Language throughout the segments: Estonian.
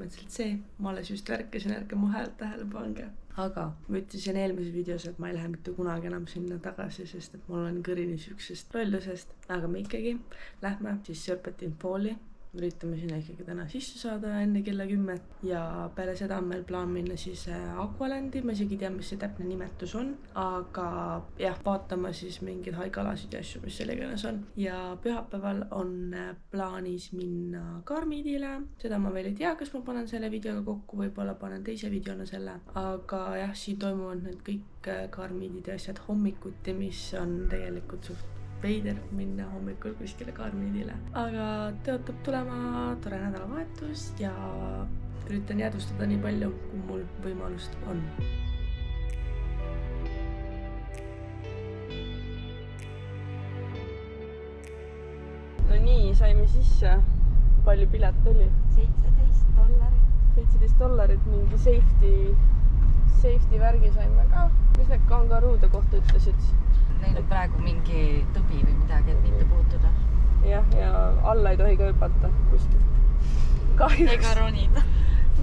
põhimõtteliselt see. Ma alles just ärkasin, ärge mu häält tähele pange. Aga ma ütlesin eelmises videos, et ma ei lähe mitte kunagi enam sinna tagasi, sest et mul on kõrini sükksest lollusest. Aga me ikkagi lähme siis Serpentine Falli. Üritame sinna ikkagi täna sisse saada enne kella 10 ja peale seda on meil plaan minna siis Aqualandi, ma isegi ei tea, mis see täpne nimetus on, aga jah, vaatama siis mingeid haigalasid ja asju, mis selle iganes on. Ja pühapäeval on plaanis minna Karmidile, seda ma veel ei tea, kas ma panen selle videoga kokku, võib-olla panen teise videona selle, aga jah, siin toimuvad need kõik Karmidid ja asjad hommikuti, mis on tegelikult suht veider minna hommikul kuskile Karmidile. Aga tõotab tulema tore nädalavahetus ja üritan jäädvustada nii palju, kui mul võimalust on. No nii, saime sisse. Palju pilet oli? $17. Mingi safety värgi saime ka. Mis need kangaruude kohta ütlesid? Neil on praegu mingi tõbi või midagi, et mitte puutuda. Jah, ja alla ei tohi ka hüpata kuskilt. Kahjuks. Ega ronida.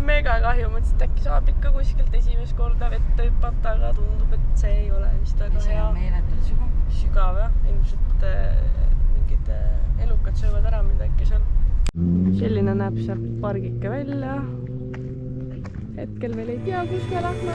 Mega kahju, mõtlesin, et äkki saab ikka kuskilt esimest korda vette hüpata, aga tundub, et see ei ole vist väga hea. See on meeletult sügav. Sügav, jah. Ilmselt mingid elukad söövad ära midagi seal. Selline näeb sealt pargike välja. Hetkel veel ei tea, kus me lähme.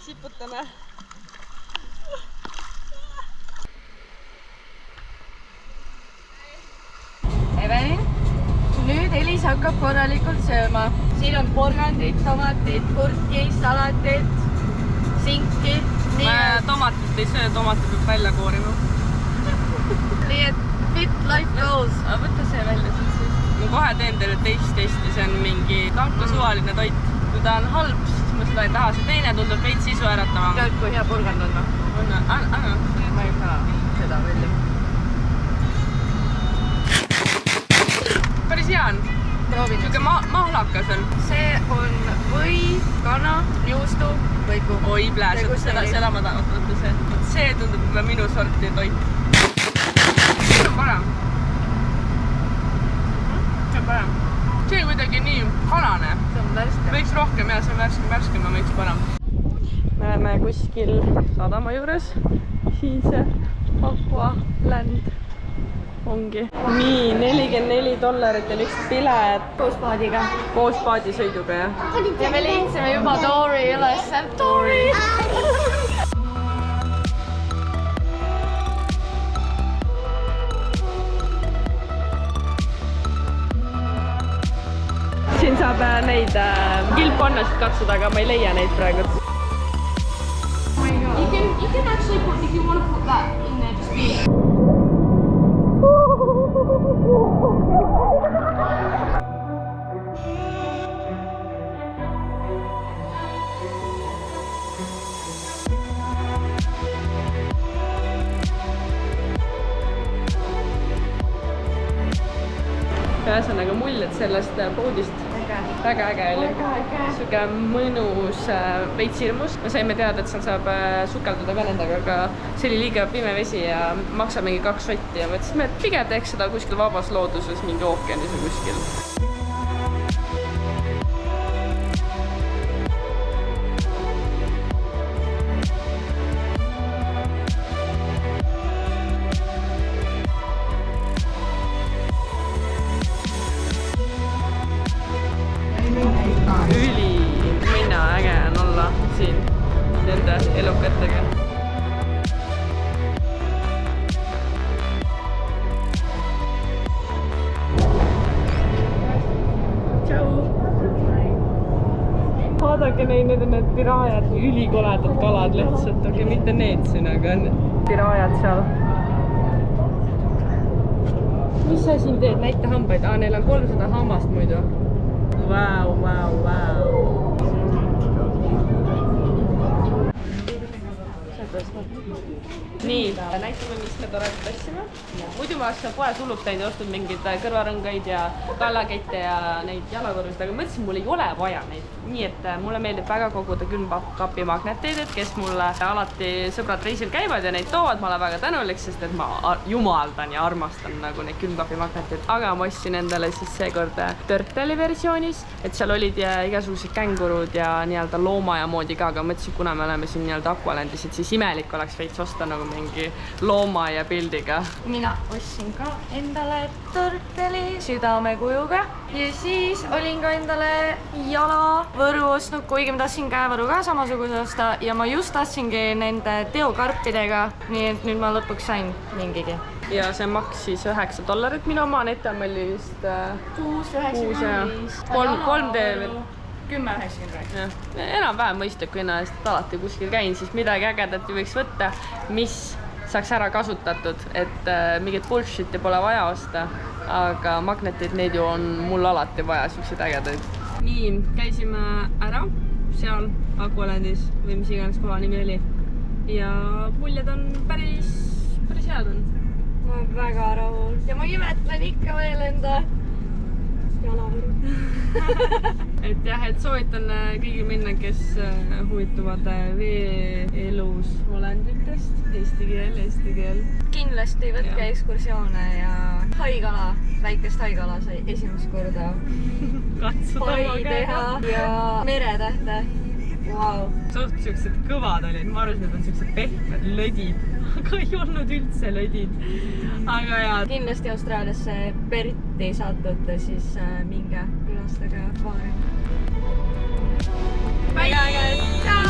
Siputame. Evelin, nüüd Elis hakkab korralikult sööma. Siin on porgandit, tomatit, kurki, salatit, sinki. Ma tomatit ei söö, tomatit peab välja koorima. Nii et fit life goals. Aga võtta see välja siis. Ma kohe teen teile testi, see on mingi tanka suvaline toit. Kui ta on halb, siis ma seda ei taha. See teine tundub veits sisu äratama. Tead, kui hea porgand on? Anna. Ma ei saa seda välja. Päris hea on. Proovin. Siuke mahlakas on. See on või kana, juustu või kuhu. Oi, plääs, seda ma tahan võtta see. See tundub juba minu sorti toit. See on parem. See on parem. See on kuidagi nii kanane. See on värske. Võiks rohkem, jah, see on värske, ma võiks parem. Me oleme kuskil sadama juures. Siis Aqualand ongi. Nii, $44 ja üks pilet. Koos paadiga. Koos paadisõiduga, jah. Ja me leidsime juba Dory üles. Dory! Siin saab neid kilpkonnasid katsuda, aga ma ei leia neid praegu. You can actually put, if you want to put that in there, just be. Ühesõnaga muljed sellest poodist. Väga äge oli. Suge mõnus veits hirmus. Me saime teada, et seal saab sukeldada ka nendega, aga see oli liiga pime vesi ja maksab mingi 2 sotti ja mõtlesime, et pigem teeks seda kuskil vabas looduses, mingi ookeanis või kuskil. näinud, need on need piraajad, ülikoledad kalad lihtsalt, okei, mitte need siin, aga on piraajad seal. Mis sa siin teed? Näita hambaid. Neil on 300 hammast muidu. Vau. Nii, näitame, mis me toredat tassime. Muidu ma oleks seal poes hullult käinud ja ostnud mingeid kõrvarõngaid ja kallakette ja neid jalakorrusid, aga mõtlesin, mul ei ole vaja neid. Nii et mulle meeldib väga koguda külmkapi magneteid, et kes mulle alati sõbrad reisil käivad ja neid toovad, ma olen väga tänulik, sest et ma jumaldan ja armastan nagu neid külmkapi magneteid. Aga ma ostsin endale siis seekord Turtle'i versioonis, et seal olid igasugused kängurud ja nii-öelda loomaja moodi ka, aga mõtlesin, kuna me oleme siin nii-öelda Aqualandis, et siis imelik oleks veits osta nagu mingi looma ja pildiga. Mina ostsin ka endale Turtle'i südamekujuga ja siis olin ka endale jalavõru ostnud, kuigi ma tahtsin käevõru ka samasuguse osta ja ma just tahtsingi nende teokarpidega, nii et nüüd ma lõpuks sain mingigi. Ja see maksis $9, minu oma netam oli vist 6,95. 3D 10,95. enam-vähem mõistliku hinna eest, et alati kuskil käin, siis midagi ägedat ju võiks võtta, mis saaks ära kasutatud, et mingit bullshit'i pole vaja osta, aga magnetid, neid ju on mul alati vaja, siukseid ägedaid. Nii, käisime ära seal Aqualandis või mis iganes koha nimi oli ja muljed on päris head on. Ma olen väga rahul ja ma imetlen ikka veel enda jalavõru. Et jah, et soovitan kõigil minna, kes huvituvad veeelus olenditest. Eesti keel. Kindlasti võtke ekskursioone ja haigala, väikest haigala sai esimest korda pai teha ja meretähte. Wow. Suht siuksed kõvad olid, ma arvasin, et on siuksed pehmed lödid, aga ei olnud üldse lödid. Aga jaa. Kindlasti Austraaliasse Perthi satute, siis minge külastage akvaariumi. Bye!